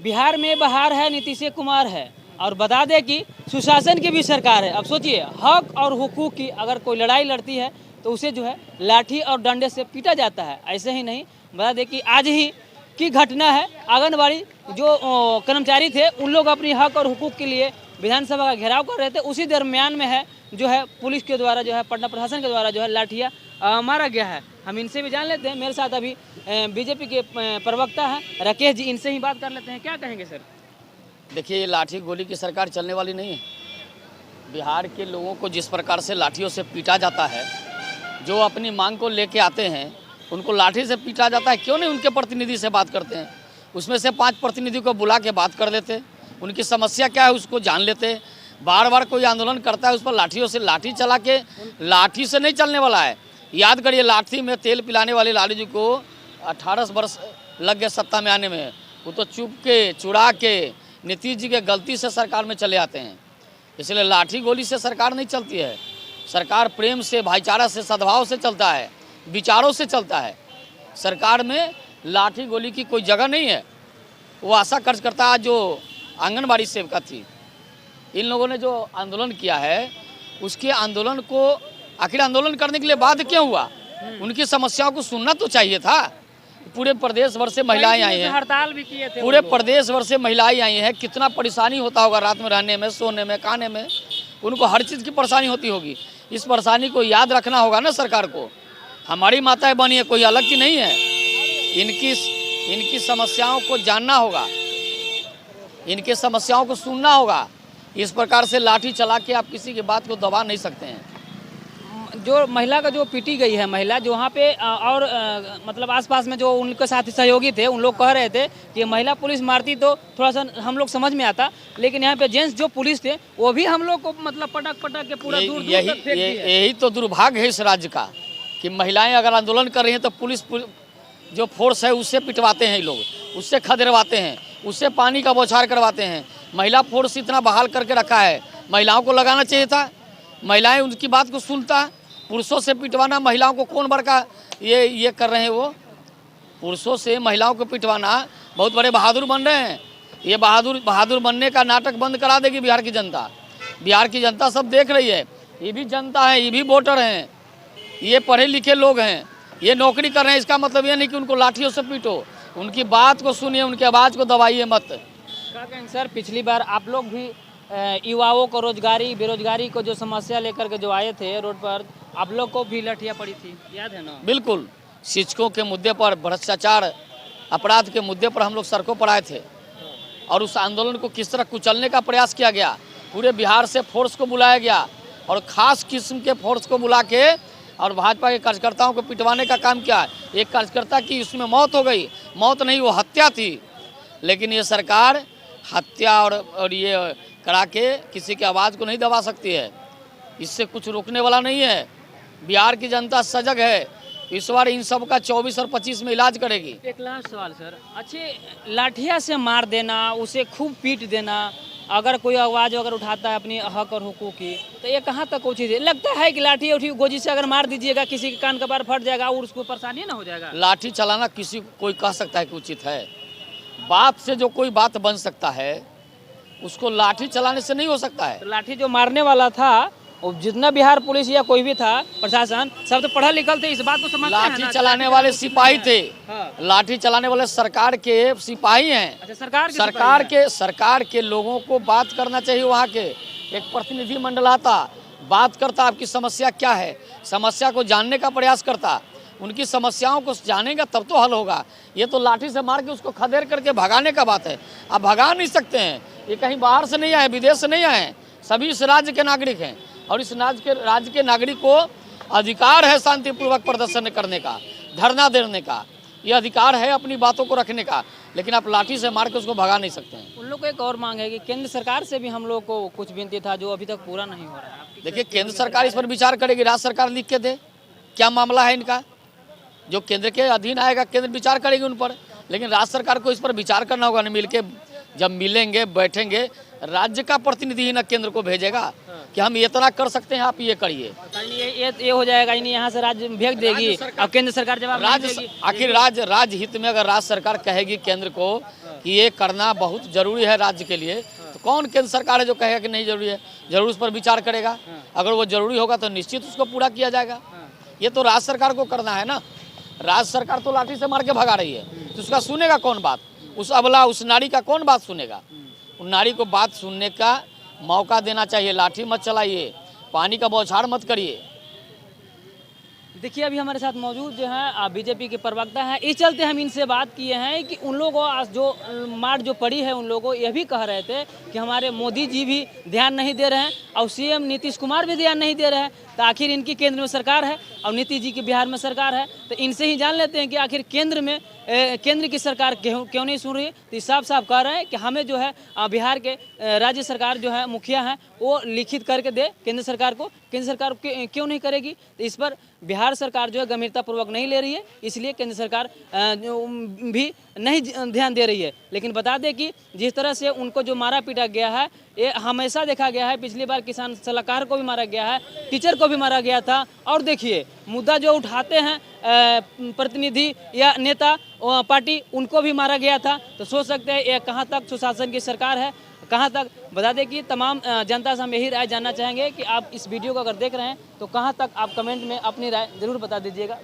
बिहार में बहार है, नीतीश कुमार है और बता दें कि सुशासन की भी सरकार है। अब सोचिए, हक और हुकूक की अगर कोई लड़ाई लड़ती है तो उसे जो है लाठी और डंडे से पीटा जाता है। ऐसे ही नहीं, बता दें कि आज ही की घटना है, आंगनबाड़ी जो कर्मचारी थे उन लोग अपनी हक और हुकूक के लिए विधानसभा का घेराव कर रहे थे। उसी दरमियान में है जो है पुलिस के द्वारा जो है पटना प्रशासन के द्वारा जो है लाठियाँ मारा गया है। हम इनसे भी जान लेते हैं। मेरे साथ अभी बीजेपी के प्रवक्ता हैं राकेश जी, इनसे ही बात कर लेते हैं। क्या कहेंगे सर? देखिए, ये लाठी गोली की सरकार चलने वाली नहीं है। बिहार के लोगों को जिस प्रकार से लाठियों से पीटा जाता है, जो अपनी मांग को लेके आते हैं उनको लाठी से पीटा जाता है। क्यों नहीं उनके प्रतिनिधि से बात करते हैं? उसमें से 5 प्रतिनिधि को बुला के बात कर लेते, उनकी समस्या क्या है उसको जान लेते। बार बार कोई आंदोलन करता है उस पर लाठियों से लाठी चला के, लाठी से नहीं चलने वाला है। याद करिए, लाठी में तेल पिलाने वाले लालू जी को 18 वर्ष लग गए सत्ता में आने में। वो तो चुप के चुरा के नीतीश जी के गलती से सरकार में चले आते हैं। इसलिए लाठी गोली से सरकार नहीं चलती है। सरकार प्रेम से, भाईचारा से, सद्भाव से चलता है, विचारों से चलता है। सरकार में लाठी गोली की कोई जगह नहीं है। वो आशा कार्यकर्ता जो आंगनबाड़ी सेविका थी, इन लोगों ने जो आंदोलन किया है, उसके आंदोलन को आखिर आंदोलन करने के लिए बाध्य क्यों हुआ? उनकी समस्याओं को सुनना तो चाहिए था। पूरे प्रदेश भर से महिलाएं आई हैं, हड़ताल भी किए थे। पूरे प्रदेश भर से महिलाएं आई हैं। कितना परेशानी होता होगा रात में रहने में, सोने में, खाने में, उनको हर चीज़ की परेशानी होती होगी। इस परेशानी को याद रखना होगा ना सरकार को। हमारी माताएं बनी है, कोई अलग की नहीं है। इनकी समस्याओं को जानना होगा, इनके समस्याओं को सुनना होगा। इस प्रकार से लाठी चला के आप किसी की बात को दबा नहीं सकते हैं। जो महिला का जो पीटी गई है, महिला जो वहाँ पे और मतलब आसपास में जो उनके साथी सहयोगी थे, उन लोग कह रहे थे कि महिला पुलिस मारती तो थोड़ा सा हम लोग समझ में आता, लेकिन यहाँ पे जेंट्स जो पुलिस थे वो भी हम लोग को मतलब पटक के पूरा दूर दूर तक फेंक दिए। यही तो दुर्भाग्य है इस राज्य का कि महिलाएं अगर आंदोलन कर रही हैं तो पुलिस जो फोर्स है उससे पिटवाते हैं लोग, उससे खदेड़वाते हैं, उससे पानी का बौछार करवाते हैं। महिला फोर्स इतना बहाल करके रखा है, महिलाओं को लगाना चाहिए था। महिलाएं उनकी बात को सुनता। पुरुषों से पिटवाना महिलाओं को कौन बड़का ये कर रहे हैं? वो पुरुषों से महिलाओं को पिटवाना, बहुत बड़े बहादुर बन रहे हैं। ये बहादुर बनने का नाटक बंद करा देगी बिहार की जनता। बिहार की जनता सब देख रही है। ये भी जनता है, ये भी वोटर हैं, ये पढ़े लिखे लोग हैं, ये नौकरी कर रहे हैं। इसका मतलब ये नहीं कि उनको लाठियों से पीटो, उनकी बात को सुनिए, उनकी आवाज़ को दबाइए मत। क्या कहें सर, पिछली बार आप लोग भी युवाओं को रोजगारी, बेरोजगारी को जो समस्या लेकर के जो आए थे रोड पर, आप लोग को भी लाठियाँ पड़ी थी, याद है ना? बिल्कुल। शिक्षकों के मुद्दे पर, भ्रष्टाचार, अपराध के मुद्दे पर हम लोग सड़कों पर आए थे और उस आंदोलन को किस तरह कुचलने का प्रयास किया गया। पूरे बिहार से फोर्स को बुलाया गया और ख़ास किस्म के फोर्स को बुला के और भाजपा के कार्यकर्ताओं को पिटवाने का काम किया। एक कार्यकर्ता की उसमें मौत हो गई। मौत नहीं, वो हत्या थी। लेकिन ये सरकार हत्या और ये करा के किसी की आवाज़ को नहीं दबा सकती है। इससे कुछ रोकने वाला नहीं है। बिहार की जनता सजग है। इस बार इन सब का 24 और 25 में इलाज करेगी। एक लास्ट सवाल सर, अच्छे लाठिया से मार देना, उसे खूब पीट देना, अगर कोई आवाज़ अगर उठाता है अपनी हक और हुकूक की, तो ये कहाँ तक वो चीज़ है? लगता है कि लाठी उठी गोजी से अगर मार दीजिएगा किसी के कान का बार फट जाएगा और उसको परेशानी ना हो जाएगा। लाठी चलाना किसी कोई कह सकता है कि उचित है? बात से जो कोई बात बन सकता है उसको लाठी चलाने से नहीं हो सकता है। तो लाठी जो मारने वाला था, जितना बिहार पुलिस या कोई भी था प्रशासन, सब तो पढ़ा लिखल थे, इस बात को समझते हैं ना? लाठी चलाने वाले सिपाही थे। हाँ। लाठी चलाने वाले सरकार के सिपाही हैं। अच्छा, सरकार के लोगों को बात करना चाहिए। वहाँ के एक प्रतिनिधि मंडल आता, बात करता, आपकी समस्या क्या है, समस्या को जानने का प्रयास करता, उनकी समस्याओं को जानेगा तब तो हल होगा। ये तो लाठी से मार के उसको खदेड़ करके भगाने का बात है। आप भगा नहीं सकते हैं। ये कहीं बाहर से नहीं आए, विदेश से नहीं आए, सभी इस राज्य के नागरिक हैं और इस राज्य के नागरिक को अधिकार है शांतिपूर्वक प्रदर्शन करने का, धरना देने का। ये अधिकार है अपनी बातों को रखने का, लेकिन आप लाठी से मार के उसको भगा नहीं सकते हैं। उन लोग को एक और मांग है कि केंद्र सरकार से भी हम लोग को कुछ विनती था जो अभी तक पूरा नहीं हो रहा है। देखिए, केंद्र सरकार इस पर विचार करेगी, राज्य सरकार लिख के दे क्या मामला है इनका। जो केंद्र के अधीन आएगा, केंद्र विचार करेगी उन पर, लेकिन राज्य सरकार को इस पर विचार करना होगा। मिल के जब मिलेंगे, बैठेंगे, राज्य का प्रतिनिधि ही ना केंद्र को भेजेगा कि हम इतना कर सकते हैं, आप ये करिए। ये हो जाएगा, यानी यहाँ से राज्य भेज देगी और केंद्र सरकार जवाब नहीं देगी। आखिर राज्य हित में अगर राज्य सरकार कहेगी केंद्र को कि ये करना बहुत जरूरी है राज्य के लिए, तो कौन केंद्र सरकार है जो कहेगा कि नहीं जरूरी है? जरूर उस पर विचार करेगा। अगर वो जरूरी होगा तो निश्चित उसको पूरा किया जाएगा। ये तो राज्य सरकार को करना है ना। राज्य सरकार तो लाठी से मार के भगा रही है, तो उसका सुनेगा कौन बात? उस अबला, उस नारी का कौन बात सुनेगा? उन नारी को बात सुनने का मौका देना चाहिए। लाठी मत चलाइए, पानी का बौछार मत करिए। देखिए, अभी हमारे साथ मौजूद जो है बीजेपी के प्रवक्ता हैं। इस चलते हम इनसे बात किए हैं कि उन लोगों को जो मार जो पड़ी है, उन लोगों को यह भी कह रहे थे कि हमारे मोदी जी भी ध्यान नहीं दे रहे हैं और सीएम नीतीश कुमार भी ध्यान नहीं दे रहे हैं। तो आखिर इनकी केंद्र में सरकार है और नीतीश जी की बिहार में सरकार है, तो इनसे ही जान लेते हैं कि आखिर केंद्र की सरकार क्यों नहीं सुन रही है। तो साफ साफ कह रहे हैं कि हमें जो है बिहार के राज्य सरकार जो है मुखिया हैं वो लिखित करके दे केंद्र सरकार को। केंद्र सरकार क्यों नहीं करेगी? तो इस पर बिहार सरकार जो है गंभीरतापूर्वक नहीं ले रही है, इसलिए केंद्र सरकार भी नहीं ध्यान दे रही है। लेकिन बता दें कि जिस तरह से उनको जो मारा पीटा गया है, ये हमेशा देखा गया है। पिछली बार किसान सलाहकार को भी मारा गया है, टीचर को भी मारा गया था। और देखिए, मुद्दा जो उठाते हैं प्रतिनिधि या नेता पार्टी, उनको भी मारा गया था। तो सोच सकते हैं ये कहाँ तक सुशासन की सरकार है, कहाँ तक। बता दें कि तमाम जनता से हम यही राय जानना चाहेंगे कि आप इस वीडियो को अगर देख रहे हैं तो कहाँ तक आप कमेंट में अपनी राय ज़रूर बता दीजिएगा।